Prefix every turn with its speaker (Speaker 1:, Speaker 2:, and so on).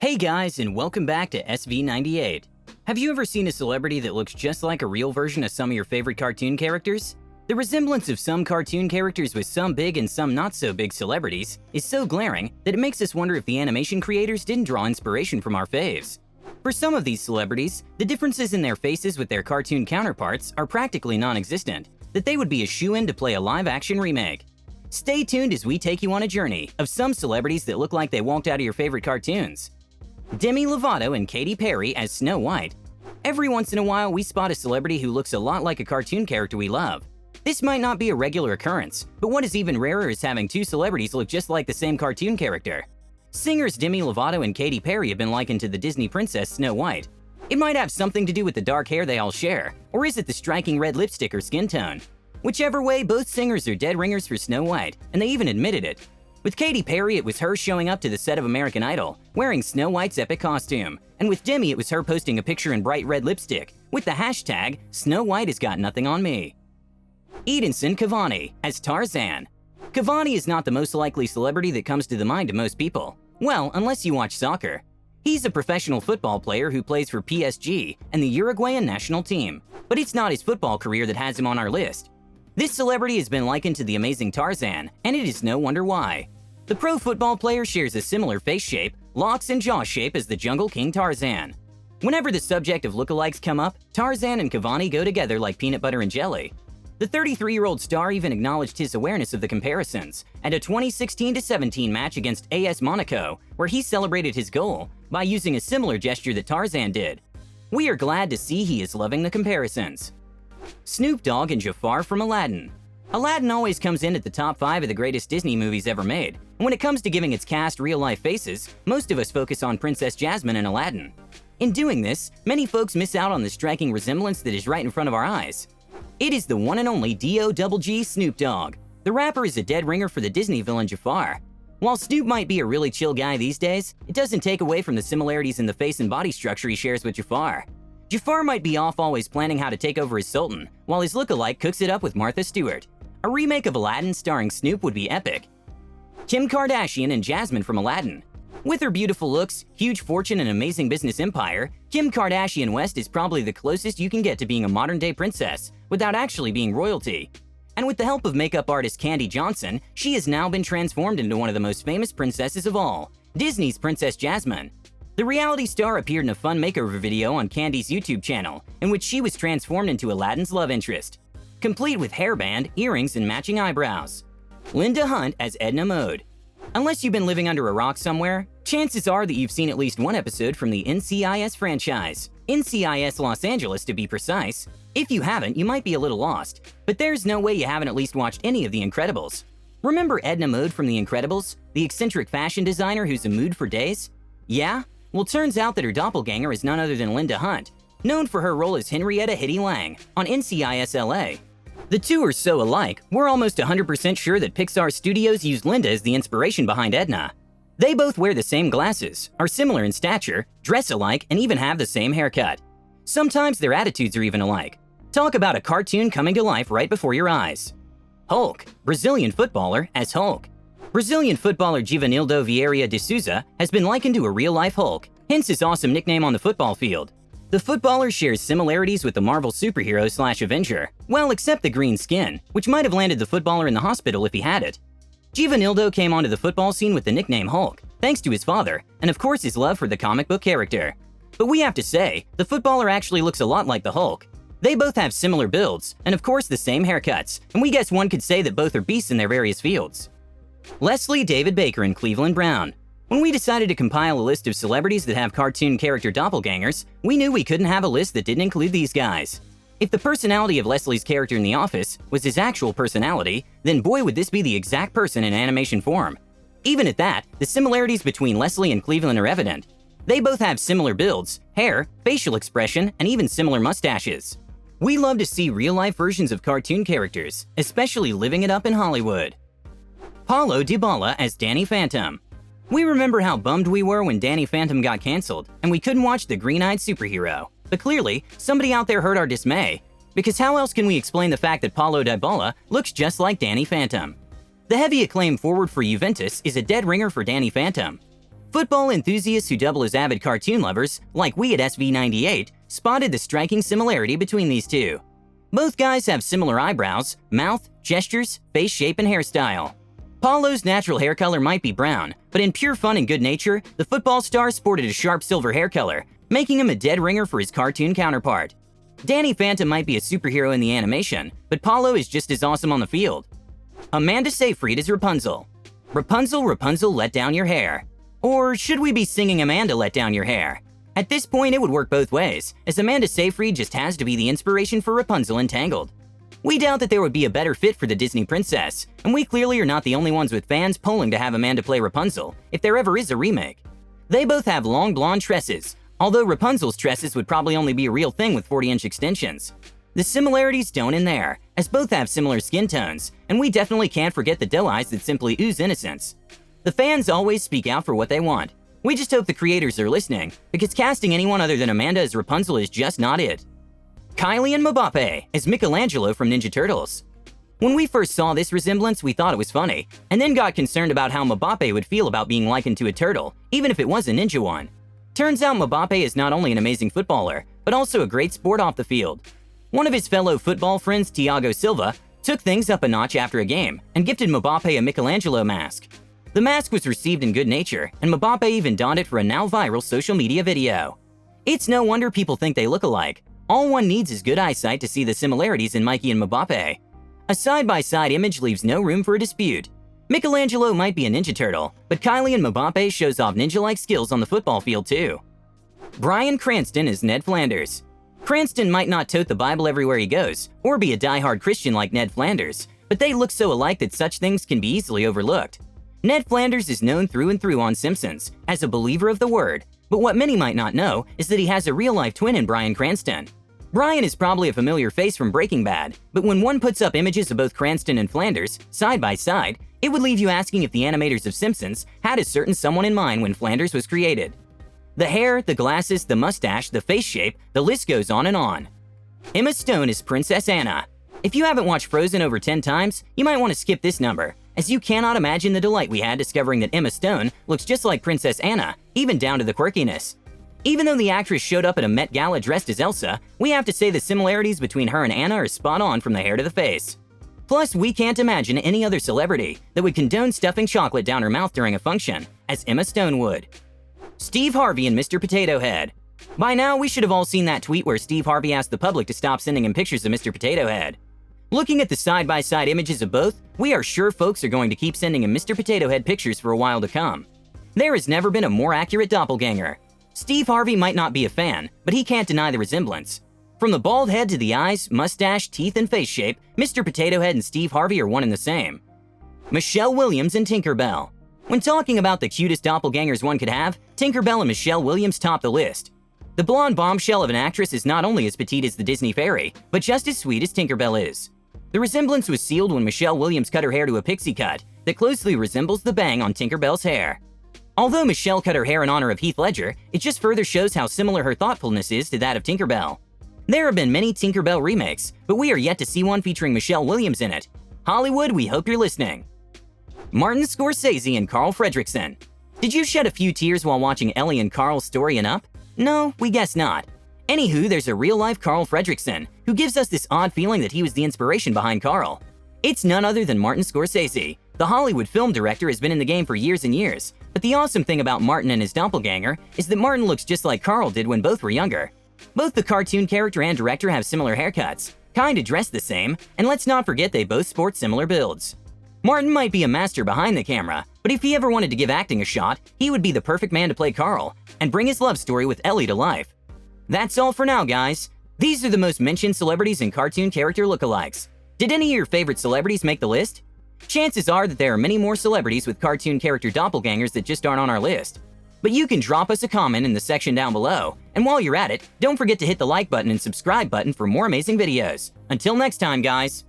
Speaker 1: Hey guys, and welcome back to SV98. Have you ever seen a celebrity that looks just like a real version of some of your favorite cartoon characters? The resemblance of some cartoon characters with some big and some not so big celebrities is so glaring that it makes us wonder if the animation creators didn't draw inspiration from our faves. For some of these celebrities, the differences in their faces with their cartoon counterparts are practically non-existent, that they would be a shoo-in to play a live-action remake. Stay tuned as we take you on a journey of some celebrities that look like they walked out of your favorite cartoons. Demi Lovato and Katy Perry as Snow White. Every once in a while, we spot a celebrity who looks a lot like a cartoon character we love. This might not be a regular occurrence, but what is even rarer is having two celebrities look just like the same cartoon character. Singers Demi Lovato and Katy Perry have been likened to the Disney princess Snow White. It might have something to do with the dark hair they all share, or is it the striking red lipstick or skin tone? Whichever way, both singers are dead ringers for Snow White, and they even admitted it. With Katy Perry, it was her showing up to the set of American Idol, wearing Snow White's epic costume. And with Demi, it was her posting a picture in bright red lipstick, with the hashtag, Snow White has got nothing on me. Edinson Cavani as Tarzan. Cavani is not the most likely celebrity that comes to the mind of most people. Well, unless you watch soccer. He's a professional football player who plays for PSG and the Uruguayan national team. But it's not his football career that has him on our list. This celebrity has been likened to the amazing Tarzan, and it is no wonder why. The pro football player shares a similar face shape, locks, and jaw shape as the Jungle King Tarzan. Whenever the subject of lookalikes come up, Tarzan and Cavani go together like peanut butter and jelly. The 33-year-old star even acknowledged his awareness of the comparisons at a 2016-17 match against AS Monaco, where he celebrated his goal by using a similar gesture that Tarzan did. We are glad to see he is loving the comparisons. Snoop Dogg and Jafar from Aladdin. Aladdin always comes in at the top 5 of the greatest Disney movies ever made, and when it comes to giving its cast real-life faces, most of us focus on Princess Jasmine and Aladdin. In doing this, many folks miss out on the striking resemblance that is right in front of our eyes. It is the one and only D.O.G.G. Snoop Dogg. The rapper is a dead ringer for the Disney villain Jafar. While Snoop might be a really chill guy these days, it doesn't take away from the similarities in the face and body structure he shares with Jafar. Jafar might be off always planning how to take over as Sultan, while his lookalike cooks it up with Martha Stewart. A remake of Aladdin starring Snoop would be epic. Kim Kardashian and Jasmine from Aladdin. With her beautiful looks, huge fortune, and amazing business empire, Kim Kardashian West is probably the closest you can get to being a modern-day princess without actually being royalty. And with the help of makeup artist Candy Johnson, she has now been transformed into one of the most famous princesses of all, Disney's Princess Jasmine. The reality star appeared in a fun makeover video on Candy's YouTube channel, in which she was transformed into Aladdin's love interest, complete with hairband, earrings, and matching eyebrows. Linda Hunt as Edna Mode. Unless you've been living under a rock somewhere, chances are that you've seen at least one episode from the NCIS franchise, NCIS Los Angeles to be precise. If you haven't, you might be a little lost, but there's no way you haven't at least watched any of The Incredibles. Remember Edna Mode from The Incredibles, the eccentric fashion designer who's a mood for days? Yeah? Well, turns out that her doppelganger is none other than Linda Hunt, known for her role as Henrietta Hitty Lang on NCIS LA. The two are so alike, we're almost 100% sure that Pixar Studios used Linda as the inspiration behind Edna. They both wear the same glasses, are similar in stature, dress alike, and even have the same haircut. Sometimes their attitudes are even alike. Talk about a cartoon coming to life right before your eyes. Hulk, Brazilian footballer as Hulk. Brazilian footballer Givanildo Vieira de Souza has been likened to a real-life Hulk, hence his awesome nickname on the football field. The footballer shares similarities with the Marvel superhero/Avenger, well, except the green skin, which might have landed the footballer in the hospital if he had it. Givanildo came onto the football scene with the nickname Hulk, thanks to his father, and of course his love for the comic book character. But we have to say, the footballer actually looks a lot like the Hulk. They both have similar builds, and of course the same haircuts, and we guess one could say that both are beasts in their various fields. Leslie David Baker and Cleveland Brown. When we decided to compile a list of celebrities that have cartoon character doppelgangers, we knew we couldn't have a list that didn't include these guys. If the personality of Leslie's character in The Office was his actual personality, then boy would this be the exact person in animation form. Even at that, the similarities between Leslie and Cleveland are evident. They both have similar builds, hair, facial expression, and even similar mustaches. We love to see real-life versions of cartoon characters, especially living it up in Hollywood. PAULO DYBALA as Danny Phantom. We remember how bummed we were when Danny Phantom got canceled, and we couldn't watch the green-eyed superhero. But clearly, somebody out there heard our dismay, because how else can we explain the fact that PAULO DYBALA looks just like Danny Phantom? The heavy acclaim forward for Juventus is a dead ringer for Danny Phantom. Football enthusiasts who double as avid cartoon lovers, like we at SV98, spotted the striking similarity between these two. Both guys have similar eyebrows, mouth, gestures, face shape, and hairstyle. Paulo's natural hair color might be brown, but in pure fun and good nature, the football star sported a sharp silver hair color, making him a dead ringer for his cartoon counterpart. Danny Phantom might be a superhero in the animation, but Paulo is just as awesome on the field. Amanda Seyfried is Rapunzel. Rapunzel, Rapunzel, let down your hair. Or should we be singing Amanda, let down your hair? At this point, it would work both ways, as Amanda Seyfried just has to be the inspiration for Rapunzel Entangled. We doubt that there would be a better fit for the Disney princess, and we clearly are not the only ones with fans polling to have Amanda play Rapunzel, if there ever is a remake. They both have long blonde tresses, although Rapunzel's tresses would probably only be a real thing with 40-inch extensions. The similarities don't end there, as both have similar skin tones, and we definitely can't forget the doe eyes that simply ooze innocence. The fans always speak out for what they want. We just hope the creators are listening, because casting anyone other than Amanda as Rapunzel is just not it. KYLIAN MBAPPE as Michelangelo from Ninja Turtles. When we first saw this resemblance, we thought it was funny, and then got concerned about how MBAPPE would feel about being likened to a turtle, even if it was a ninja one. Turns out MBAPPE is not only an amazing footballer, but also a great sport off the field. One of his fellow football friends, Thiago Silva, took things up a notch after a game and gifted MBAPPE a Michelangelo mask. The mask was received in good nature, and MBAPPE even donned it for a now viral social media video. It's no wonder people think they look alike. All one needs is good eyesight to see the similarities in Mikey and MBAPPE. A side-by-side image leaves no room for a dispute. Michelangelo might be a Ninja Turtle, but KYLIAN MBAPPE shows off ninja-like skills on the football field too. BRYAN CRANSTON is Ned Flanders. Cranston might not tote the Bible everywhere he goes, or be a die-hard Christian like Ned Flanders, but they look so alike that such things can be easily overlooked. Ned Flanders is known through and through on Simpsons as a believer of the word, but what many might not know is that he has a real-life twin in BRYAN CRANSTON. BRYAN is probably a familiar face from Breaking Bad, but when one puts up images of both Cranston and Flanders, side by side, it would leave you asking if the animators of Simpsons had a certain someone in mind when Flanders was created. The hair, the glasses, the mustache, the face shape, the list goes on and on. Emma Stone is Princess Anna. If you haven't watched Frozen over 10 times, you might want to skip this number, as you cannot imagine the delight we had discovering that Emma Stone looks just like Princess Anna, even down to the quirkiness. Even though the actress showed up at a Met Gala dressed as Elsa, we have to say the similarities between her and Anna are spot on from the hair to the face. Plus, we can't imagine any other celebrity that would condone stuffing chocolate down her mouth during a function, as Emma Stone would. Steve Harvey and Mr. Potato Head. By now, we should have all seen that tweet where Steve Harvey asked the public to stop sending him pictures of Mr. Potato Head. Looking at the side-by-side images of both, we are sure folks are going to keep sending him Mr. Potato Head pictures for a while to come. There has never been a more accurate doppelganger. Steve Harvey might not be a fan, but he can't deny the resemblance. From the bald head to the eyes, mustache, teeth, and face shape, Mr. Potato Head and Steve Harvey are one and the same. Michelle Williams and Tinker Bell. When talking about the cutest doppelgangers one could have, Tinker Bell and Michelle Williams top the list. The blonde bombshell of an actress is not only as petite as the Disney fairy, but just as sweet as Tinker Bell is. The resemblance was sealed when Michelle Williams cut her hair to a pixie cut that closely resembles the bang on Tinker Bell's hair. Although Michelle cut her hair in honor of Heath Ledger, it just further shows how similar her thoughtfulness is to that of Tinker Bell. There have been many Tinker Bell remakes, but we are yet to see one featuring Michelle Williams in it. Hollywood, we hope you're listening. Martin Scorsese and Carl Fredericksen. Did you shed a few tears while watching Ellie and Carl's story in Up? No, we guess not. Anywho, there's a real-life Carl Fredericksen, who gives us this odd feeling that he was the inspiration behind Carl. It's none other than Martin Scorsese. The Hollywood film director has been in the game for years and years, but the awesome thing about Martin and his doppelganger is that Martin looks just like Carl did when both were younger. Both the cartoon character and director have similar haircuts, kinda dress the same, and let's not forget they both sport similar builds. Martin might be a master behind the camera, but if he ever wanted to give acting a shot, he would be the perfect man to play Carl and bring his love story with Ellie to life. That's all for now, guys. These are the most mentioned celebrities and cartoon character lookalikes. Did any of your favorite celebrities make the list? Chances are that there are many more celebrities with cartoon character doppelgangers that just aren't on our list. But you can drop us a comment in the section down below, and while you're at it, don't forget to hit the like button and subscribe button for more amazing videos. Until next time, guys.